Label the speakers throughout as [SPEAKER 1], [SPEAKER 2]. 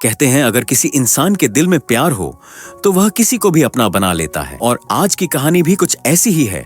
[SPEAKER 1] कहते हैं अगर किसी इंसान के दिल में प्यार हो तो वह किसी को भी अपना बना लेता है। और आज की कहानी भी कुछ ऐसी ही है,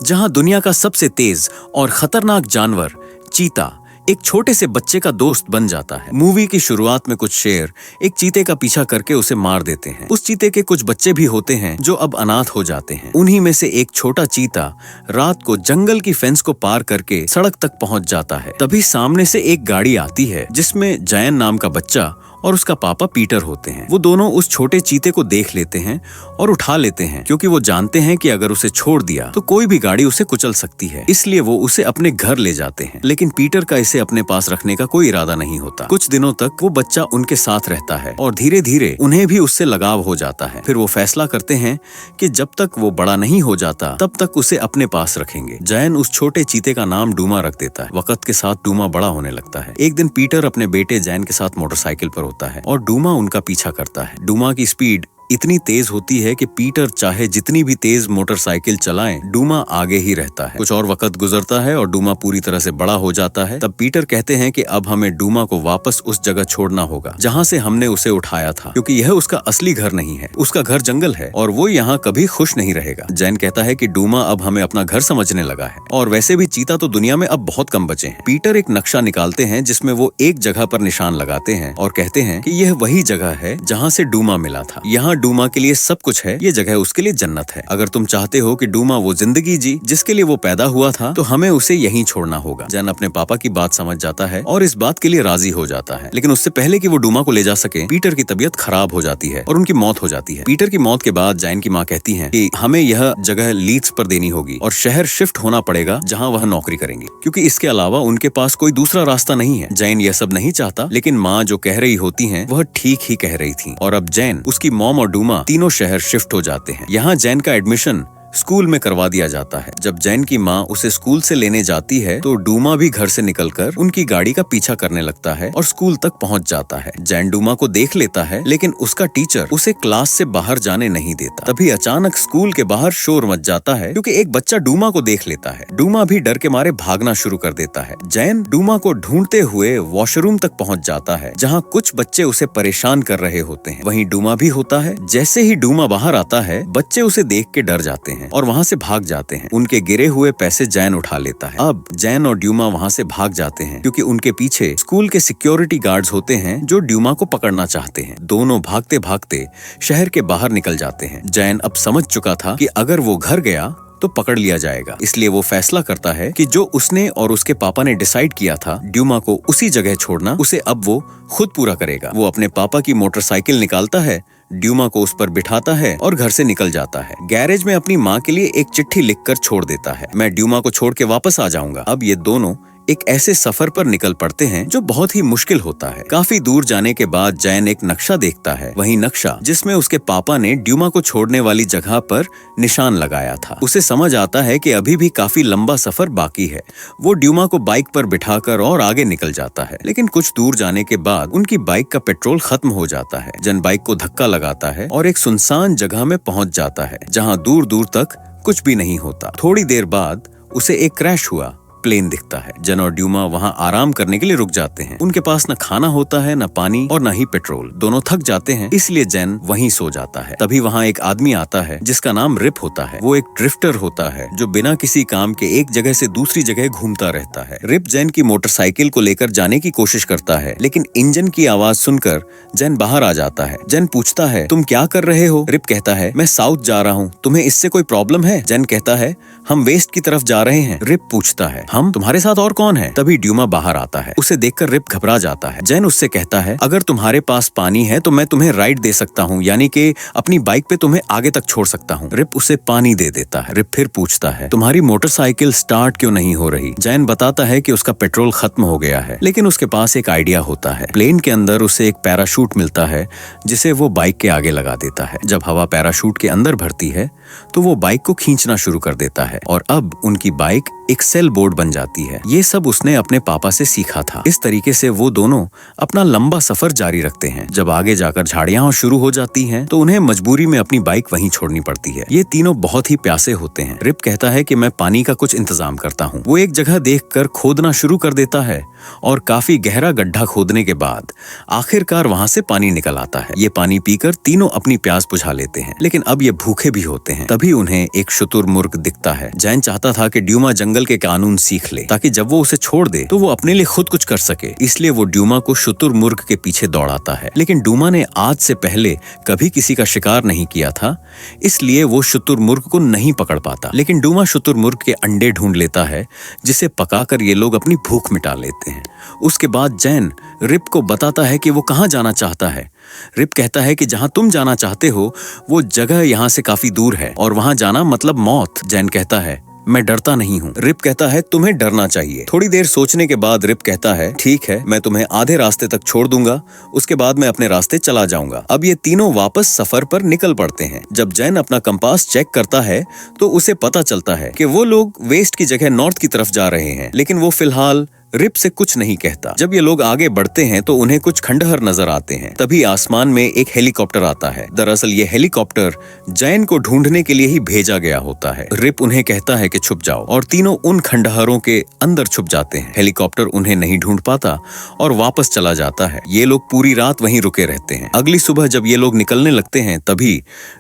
[SPEAKER 1] जहां दुनिया का सबसे तेज और खतरनाक जानवर चीता एक छोटे से बच्चे का दोस्त बन जाता है। मूवी की शुरुआत में कुछ शेर एक चीते का पीछा करके उसे मार देते हैं। उस चीते के कुछ बच्चे भी होते हैं जो अब अनाथ हो जाते हैं। उन्हीं में से एक छोटा चीता रात को जंगल की फेंस को पार करके सड़क तक पहुंच जाता है। तभी सामने से एक गाड़ी आती है जिसमें जैन नाम का बच्चा और उसका पापा पीटर होते हैं। वो दोनों उस छोटे चीते को देख लेते हैं और उठा लेते हैं, क्योंकि वो जानते हैं कि अगर उसे छोड़ दिया तो कोई भी गाड़ी उसे कुचल सकती है। इसलिए वो उसे अपने घर ले जाते हैं। लेकिन पीटर का इसे अपने पास रखने का कोई इरादा नहीं होता। कुछ दिनों तक वो बच्चा उनके साथ रहता है और धीरे धीरे उन्हें भी उससे लगाव हो जाता है। फिर वो फैसला करते हैं कि जब तक वो बड़ा नहीं हो जाता तब तक उसे अपने पास रखेंगे। जैन उस छोटे चीते का नाम डूमा रख देता है। वक्त के साथ डूमा बड़ा होने लगता है। एक दिन पीटर अपने बेटे जैन के साथ मोटरसाइकिल पर होता है और डूमा उनका पीछा करता है। डूमा की स्पीड इतनी तेज होती है कि पीटर चाहे जितनी भी तेज मोटरसाइकिल चलाएं, डूमा आगे ही रहता है। कुछ और वक्त गुजरता है और डूमा पूरी तरह से बड़ा हो जाता है। तब पीटर कहते हैं कि अब हमें डूमा को वापस उस जगह छोड़ना होगा जहां से हमने उसे उठाया था, क्योंकि यह उसका असली घर नहीं है। उसका घर जंगल है और वो यहाँ कभी खुश नहीं रहेगा। जैन कहता है कि डूमा अब हमें अपना घर समझने लगा है और वैसे भी चीता तो दुनिया में अब बहुत कम बचे हैं। पीटर एक नक्शा निकालते हैं जिसमें वो एक जगह पर निशान लगाते हैं और कहते हैं कि यह वही जगह है जहाँ से डूमा मिला था। यहाँ डूमा के लिए सब कुछ है, ये जगह उसके लिए जन्नत है। अगर तुम चाहते हो कि डूमा वो जिंदगी जी जिसके लिए वो पैदा हुआ था तो हमें उसे यहीं छोड़ना होगा। जैन अपने पापा की बात समझ जाता है और इस बात के लिए राजी हो जाता है। लेकिन उससे पहले कि वो डूमा को ले जा सके, पीटर की तबीयत खराब हो जाती है और उनकी मौत हो जाती है। पीटर की मौत के बाद जैन की माँ कहती है कि हमें यह जगह लीड्स पर देनी होगी और शहर शिफ्ट होना पड़ेगा जहाँ वह नौकरी करेंगे, क्योंकि इसके अलावा उनके पास कोई दूसरा रास्ता नहीं है। जैन यह सब नहीं चाहता, लेकिन माँ जो कह रही होती है वह ठीक ही कह रही थी। और अब जैन, उसकी मॉम और डूमा तीनों शहर शिफ्ट हो जाते हैं। यहाँ जैन का एडमिशन स्कूल में करवा दिया जाता है। जब जैन की माँ उसे स्कूल से लेने जाती है तो डूमा भी घर से निकलकर उनकी गाड़ी का पीछा करने लगता है और स्कूल तक पहुँच जाता है। जैन डूमा को देख लेता है, लेकिन उसका टीचर उसे क्लास से बाहर जाने नहीं देता। तभी अचानक स्कूल के बाहर शोर मच जाता है, क्योंकि एक बच्चा डूमा को देख लेता है। डूमा भी डर के मारे भागना शुरू कर देता है। जैन डूमा को ढूंढते हुए वॉशरूम तक पहुँच जाता है, जहाँ कुछ बच्चे उसे परेशान कर रहे होते हैं। वहीं डूमा भी होता है। जैसे ही डूमा बाहर आता है, बच्चे उसे देख के डर जाते हैं और वहाँ से भाग जाते हैं। उनके गिरे हुए पैसे जैन उठा लेता है। अब जैन और ड्यूमा वहाँ से भाग जाते हैं, क्योंकि उनके पीछे स्कूल के सिक्योरिटी गार्ड्स होते हैं जो ड्यूमा को पकड़ना चाहते हैं। दोनों भागते भागते शहर के बाहर निकल जाते हैं। जैन अब समझ चुका था कि अगर वो घर गया तो पकड़ लिया जाएगा, इसलिए वो फैसला करता है कि जो उसने और उसके पापा ने डिसाइड किया था ड्यूमा को उसी जगह छोड़ना, उसे अब वो खुद पूरा करेगा। वो अपने पापा की मोटरसाइकिल निकालता है, ड्यूमा को उस पर बिठाता है और घर से निकल जाता है। गैरेज में अपनी माँ के लिए एक चिट्ठी लिखकर छोड़ देता है, मैं ड्यूमा को छोड़ के वापस आ जाऊंगा। अब ये दोनों एक ऐसे सफर पर निकल पड़ते हैं जो बहुत ही मुश्किल होता है। काफी दूर जाने के बाद जैन एक नक्शा देखता है, वही नक्शा जिसमें उसके पापा ने ड्यूमा को छोड़ने वाली जगह पर निशान लगाया था। उसे समझ आता है कि अभी भी काफी लंबा सफर बाकी है। वो ड्यूमा को बाइक पर बिठाकर और आगे निकल जाता है, लेकिन कुछ दूर जाने के बाद उनकी बाइक का पेट्रोल खत्म हो जाता है। जैन बाइक को धक्का लगाता है और एक सुनसान जगह में पहुंच जाता है, जहां दूर दूर तक कुछ भी नहीं होता। थोड़ी देर बाद उसे एक क्रैश हुआ प्लेन दिखता है। जैन और ड्यूमा वहाँ आराम करने के लिए रुक जाते हैं। उनके पास न खाना होता है, न पानी और न ही पेट्रोल। दोनों थक जाते हैं, इसलिए जैन वहीं सो जाता है। तभी वहाँ एक आदमी आता है जिसका नाम रिप होता है। वो एक ड्रिफ्टर होता है जो बिना किसी काम के एक जगह से दूसरी जगह घूमता रहता है। रिप जैन की मोटरसाइकिल को लेकर जाने की कोशिश करता है, लेकिन इंजन की आवाज सुनकर जैन बाहर आ जाता है। जैन पूछता है, तुम क्या कर रहे हो? रिप कहता है, मैं साउथ जा रहा हूँ, तुम्हें इससे कोई प्रॉब्लम है? जैन कहता है, हम वेस्ट की तरफ जा रहे हैं। रिप पूछता है, हम? तुम्हारे साथ और कौन है? तभी ड्यूमा बाहर आता है। उसे देखकर रिप घबरा जाता है। जैन उससे कहता है, अगर तुम्हारे पास पानी है तो मैं तुम्हें राइड दे सकता हूँ, यानी कि अपनी बाइक पे तुम्हें आगे तक छोड़ सकता हूँ। रिप उसे पानी दे देता है। रिप फिर पूछता है, तुम्हारी मोटरसाइकिल स्टार्ट क्यों नहीं हो रही? जैन बताता है कि उसका पेट्रोल खत्म हो गया है, लेकिन उसके पास एक आइडिया होता है। प्लेन के अंदर उसे एक पैराशूट मिलता है जिसे वो बाइक के आगे लगा देता है। जब हवा पैराशूट के अंदर भरती है तो वो बाइक को खींचना शुरू कर देता है और अब उनकी बाइक एक सेल बोर्ड बन जाती है। ये सब उसने अपने पापा से सीखा था। इस तरीके से वो दोनों अपना लंबा सफर जारी रखते हैं। जब आगे जाकर झाड़ियां शुरू हो जाती हैं, तो उन्हें मजबूरी में अपनी बाइक वहीं छोड़नी पड़ती है। ये तीनों बहुत ही प्यासे होते हैं। रिप कहता है कि मैं पानी का कुछ इंतजाम करता हूँ। वो एक जगह देखकर खोदना शुरू कर देता है और काफी गहरा गड्ढा खोदने के बाद आखिरकार वहां से पानी निकल आता है। ये पानी पीकर तीनों अपनी प्यास बुझा लेते हैं, लेकिन अब ये भूखे भी होते हैं। तभी उन्हें एक शुतुरमुर्ग दिखता है। जैन चाहता था कि ड्यूमा जंगल के कानून सीख ले, ताकि जब वो उसे छोड़ दे तो वो अपने लिए खुद कुछ कर सके। इसलिए वो ड्यूमा को शुतुरमुर्ग के पीछे दौड़ाता है। लेकिन ड्यूमा ने आज से पहले कभी किसी का शिकार नहीं किया था, इसलिए वो शुतुरमुर्ग को नहीं पकड़ पाता। लेकिन ड्यूमा शुतुरमुर्ग के अंडे ढूंढ लेता है, जिसे पकाकर ये लोग अपनी भूख मिटा लेते हैं। उसके बाद जैन रिप को बताता है कि वो कहाँ जाना चाहता है। रिप कहता है कि जहाँ तुम जाना चाहते हो वो जगह यहाँ से काफी दूर है और वहाँ जाना मतलब मौत। जैन कहता है मैं डरता नहीं हूँ। रिप कहता है तुम्हें डरना चाहिए। थोड़ी देर सोचने के बाद रिप कहता है ठीक है, मैं तुम्हें आधे रास्ते तक छोड़ दूंगा, उसके बाद मैं अपने रास्ते चला जाऊंगा। अब ये तीनों वापस सफर पर निकल पड़ते हैं। जब जैन अपना कंपास चेक करता है तो उसे पता चलता है कि वो लोग वेस्ट की जगह नॉर्थ की तरफ जा रहे हैं, लेकिन वो फिलहाल रिप से कुछ नहीं कहता। जब ये लोग आगे बढ़ते हैं तो उन्हें कुछ खंडहर नजर आते हैं। तभी आसमान में एक हेलीकॉप्टर आता है। दरअसल ये हेलीकॉप्टर जैन को ढूंढने के लिए ही भेजा गया होता है। रिप उन्हें कहता है कि छुप जाओ और तीनों उन खंडहरों के अंदर छुप जाते हैं। हेलीकॉप्टर उन्हें नहीं ढूंढ पाता और वापस चला जाता है। ये लोग पूरी रात वहीं रुके रहते हैं। अगली सुबह जब ये लोग निकलने लगते हैं, तभी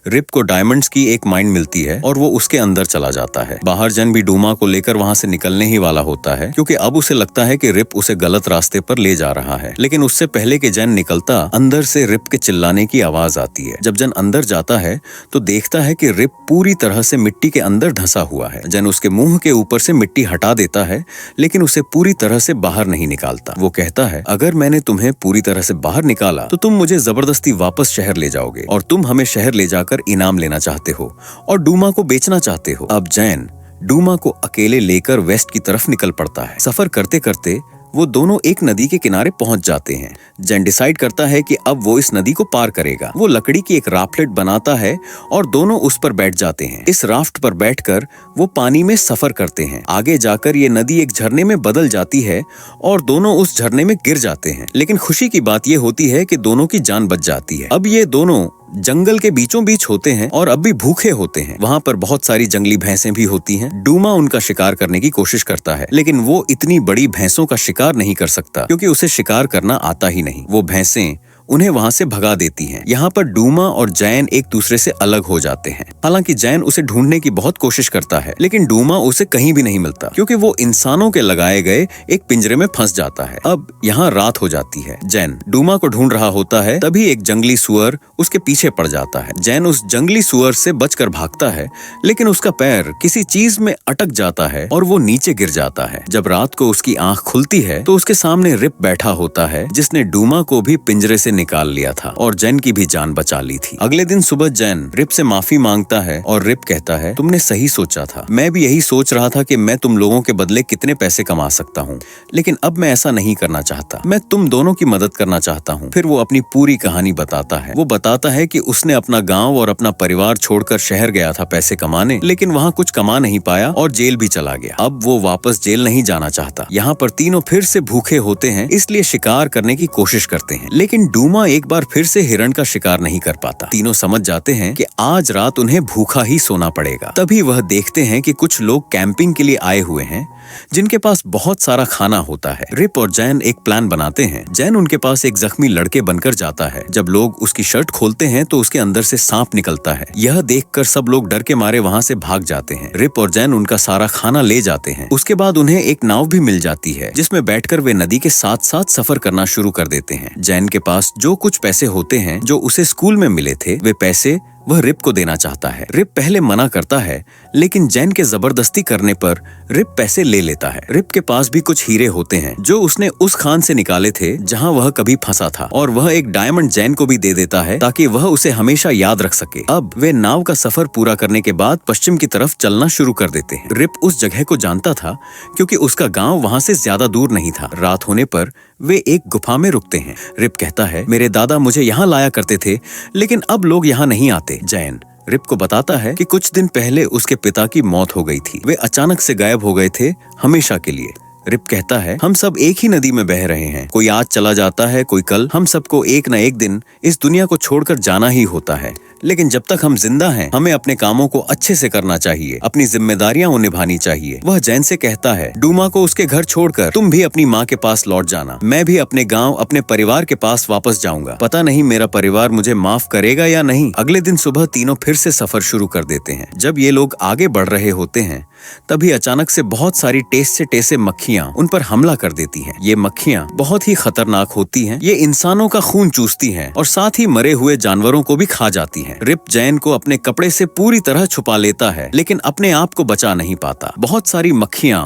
[SPEAKER 1] रिप को डायमंड्स की एक माइन मिलती है और वो उसके अंदर चला जाता है। बाहर जैन भी ड्यूमा को लेकर वहां से निकलने ही वाला होता है, क्योंकि अब उसे लगता है कि रिप उसे गलत रास्ते पर ले जा रहा है। लेकिन उससे पहले कि जैन निकलता, अंदर से रिप के चिल्लाने की आवाज आती है। जब जैन अंदर जाता है तो देखता है कि रिप पूरी तरह से मिट्टी के अंदर धंसा हुआ है। जैन उसके मुंह के ऊपर से मिट्टी हटा देता है, लेकिन उसे पूरी तरह से बाहर नहीं निकालता। वो कहता है अगर मैंने तुम्हें पूरी तरह से बाहर निकाला तो तुम मुझे जबरदस्ती वापस शहर ले जाओगे और तुम हमें शहर ले जाकर इनाम लेना चाहते हो और ड्यूमा को बेचना चाहते हो। अब जैन ड्यूमा को अकेले लेकर वेस्ट की तरफ निकल पड़ता है। सफर करते करते वो दोनों एक नदी के किनारे पहुंच जाते हैं। जैन डिसाइड करता है कि अब वो इस नदी को पार करेगा। वो लकड़ी की एक राफ्टलेट बनाता है और दोनों उस पर बैठ जाते हैं। इस राफ्ट पर बैठकर वो पानी में सफर करते हैं। आगे जाकर ये नदी एक झरने में बदल जाती है और दोनों उस झरने में गिर जाते हैं। लेकिन खुशी की बात ये होती है कि दोनों की जान बच जाती है। अब ये दोनों जंगल के बीचों बीच होते हैं और अब भी भूखे होते हैं। वहाँ पर बहुत सारी जंगली भैंसें भी होती हैं। ड्यूमा उनका शिकार करने की कोशिश करता है, लेकिन वो इतनी बड़ी भैंसों का शिकार नहीं कर सकता, क्योंकि उसे शिकार करना आता ही नहीं। वो भैंसें उन्हें वहां से भगा देती हैं। यहाँ पर ड्यूमा और जैन एक दूसरे से अलग हो जाते हैं। हालांकि जैन उसे ढूंढने की बहुत कोशिश करता है, लेकिन ड्यूमा उसे कहीं भी नहीं मिलता, क्योंकि वो इंसानों के लगाए गए एक पिंजरे में फंस जाता है। अब यहाँ रात हो जाती है। जैन ड्यूमा को ढूंढ रहा होता है, तभी एक जंगली सुअर उसके पीछे पड़ जाता है। जैन उस जंगली सुअर से बचकर भागता है, लेकिन उसका पैर किसी चीज में अटक जाता है और वो नीचे गिर जाता है। जब रात को उसकी आंख खुलती है तो उसके सामने रिप बैठा होता है, जिसने ड्यूमा को भी पिंजरे से निकाल लिया था और जैन की भी जान बचा ली थी। अगले दिन सुबह जैन रिप से माफी मांगता है और रिप कहता है तुमने सही सोचा था। मैं भी यही सोच रहा था कि मैं तुम लोगों के बदले कितने पैसे कमा सकता हूँ, लेकिन अब मैं ऐसा नहीं करना चाहता। मैं तुम दोनों की मदद करना चाहता हूँ। फिर वो अपनी पूरी कहानी बताता है। वो बताता है कि उसने अपना गाँव और अपना परिवार छोड़कर शहर गया था पैसे कमाने, लेकिन वहाँ कुछ कमा नहीं पाया और जेल भी चला गया। अब वो वापस जेल नहीं जाना चाहता। यहाँ पर तीनों फिर से भूखे होते हैं, इसलिए शिकार करने की कोशिश करते हैं, लेकिन ड्यूमा एक बार फिर से हिरण का शिकार नहीं कर पाता। तीनों समझ जाते हैं कि आज रात उन्हें भूखा ही सोना पड़ेगा। तभी वह देखते हैं कि कुछ लोग कैंपिंग के लिए आए हुए हैं, जिनके पास बहुत सारा खाना होता है। रिप और जैन एक प्लान बनाते हैं। जैन उनके पास एक जख्मी लड़के बनकर जाता है। जब लोग उसकी शर्ट खोलते हैं तो उसके अंदर से सांप निकलता है। यह देखकर सब लोग डर के मारे वहाँ से भाग जाते हैं। रिप और जैन उनका सारा खाना ले जाते हैं। उसके बाद उन्हें एक नाव भी मिल जाती है, जिसमें बैठकर वे नदी के साथ साथ सफर करना शुरू कर देते हैं। जैन के पास जो कुछ पैसे होते हैं जो उसे स्कूल में मिले थे, वे पैसे वह रिप को देना चाहता है। रिप पहले मना करता है, लेकिन जैन के जबरदस्ती करने पर रिप पैसे ले लेता है। रिप के पास भी कुछ हीरे होते हैं जो उसने उस खान से निकाले थे जहां वह कभी फंसा था, और वह एक डायमंड जैन को भी दे देता है ताकि वह उसे हमेशा याद रख सके। अब वे नाव का सफर पूरा करने के बाद पश्चिम की तरफ चलना शुरू कर देते हैं। रिप उस जगह को जानता था क्योंकि उसका गाँव वहाँ से ज्यादा दूर नहीं था। रात होने पर वे एक गुफा में रुकते हैं। रिप कहता है, मेरे दादा मुझे यहाँ लाया करते थे, लेकिन अब लोग यहाँ नहीं आते। जैन रिप को बताता है कि कुछ दिन पहले उसके पिता की मौत हो गई थी। वे अचानक से गायब हो गए थे हमेशा के लिए। रिप कहता है, हम सब एक ही नदी में बह रहे हैं। कोई आज चला जाता है, कोई कल। हम सबको एक न एक दिन इस दुनिया को छोड़कर जाना ही होता है, लेकिन जब तक हम जिंदा हैं, हमें अपने कामों को अच्छे से करना चाहिए, अपनी जिम्मेदारियां निभानी चाहिए। वह जैन से कहता है, डूमा को उसके घर छोड़कर तुम भी अपनी माँ के पास लौट जाना। मैं भी अपने गांव, अपने परिवार के पास वापस जाऊंगा। पता नहीं मेरा परिवार मुझे माफ करेगा या नहीं। अगले दिन सुबह तीनों फिर से सफर शुरू कर देते हैं। जब ये लोग आगे बढ़ रहे होते हैं, तभी अचानक से बहुत सारी टेस से टेसे मक्खियां उन पर हमला कर देती हैं। ये मक्खियां बहुत ही खतरनाक होती हैं। ये इंसानों का खून चूसती हैं और साथ ही मरे हुए जानवरों को भी खा जाती हैं। रिप जैन को अपने कपड़े से पूरी तरह छुपा लेता है, लेकिन अपने आप को बचा नहीं पाता। बहुत सारी मक्खियां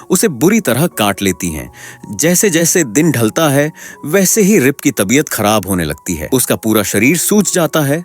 [SPEAKER 1] उसे बुरी तरह काट लेती हैं। जैसे जैसे दिन ढलता है, वैसे ही रिप की तबीयत खराब होने लगती है। उसका पूरा शरीर सूज जाता है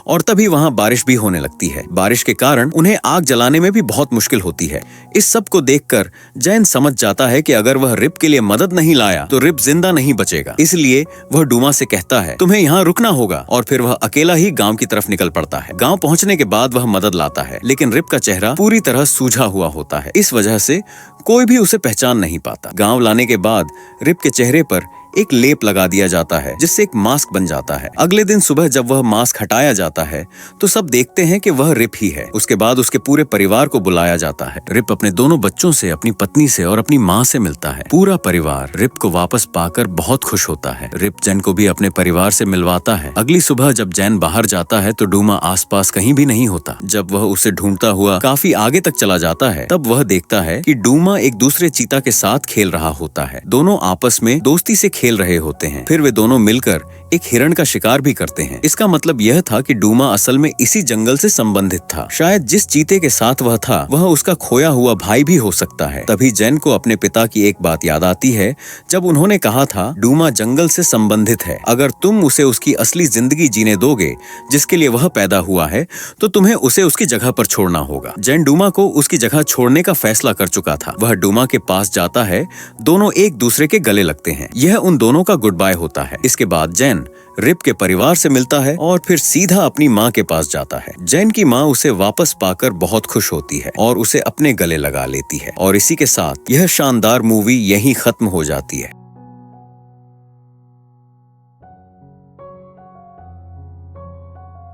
[SPEAKER 1] और तभी वहां बारिश भी होने लगती है। बारिश के कारण उन्हें आग जलाने में भी बहुत मुश्किल होती है। इस सब को देखकर जैन समझ जाता है कि अगर वह रिप के लिए मदद नहीं लाया तो रिप जिंदा नहीं बचेगा। इसलिए वह डूमा से कहता है, तुम्हें यहाँ रुकना होगा, और फिर वह अकेला ही गांव की तरफ निकल पड़ता है। गांव पहुंचने के बाद वह मदद लाता है, लेकिन रिप का चेहरा पूरी तरह सूझा हुआ होता है। इस वजह से कोई भी उसे पहचान नहीं पाता। गांव लाने के बाद रिप के चेहरे पर एक लेप लगा दिया जाता है, जिससे एक मास्क बन जाता है। अगले दिन सुबह जब वह मास्क हटाया जाता है तो सब देखते हैं कि वह रिप ही है। उसके बाद उसके पूरे परिवार को बुलाया जाता है। रिप अपने दोनों बच्चों से, अपनी पत्नी से और अपनी माँ से मिलता है। पूरा परिवार रिप को वापस पाकर बहुत खुश होता है। रिप जैन को भी अपने परिवार से मिलवाता है। अगली सुबह जब जैन बाहर जाता है तो डूमा आसपास कहीं भी नहीं होता। जब वह उसे ढूंढता हुआ काफी आगे तक चला जाता है, तब वह देखता है कि डूमा एक दूसरे चीता के साथ खेल रहा होता है। दोनों आपस में दोस्ती से खेल रहे होते हैं। फिर वे दोनों मिलकर एक हिरण का शिकार भी करते हैं। इसका मतलब यह था कि डूमा असल में इसी जंगल से संबंधित था। शायद जिस चीते के साथ वह था, वह उसका खोया हुआ भाई भी हो सकता है। तभी जैन को अपने पिता की एक बात याद आती है, जब उन्होंने कहा था, डूमा जंगल से संबंधित है। अगर तुम उसे उसकी असली जिंदगी जीने दोगे जिसके लिए वह पैदा हुआ है, तो तुम्हें उसे उसकी जगह पर छोड़ना होगा। जैन डूमा को उसकी जगह छोड़ने का फैसला कर चुका था। वह डूमा के पास जाता है। दोनों एक दूसरे के गले लगते हैं। यह उन दोनों का गुड बाय होता है। इसके बाद जैन रिप के परिवार से मिलता है और फिर सीधा अपनी माँ के पास जाता है। जैन की माँ उसे वापस पाकर बहुत खुश होती है और उसे अपने गले लगा लेती है। और इसी के साथ यह शानदार मूवी यहीं खत्म हो जाती है।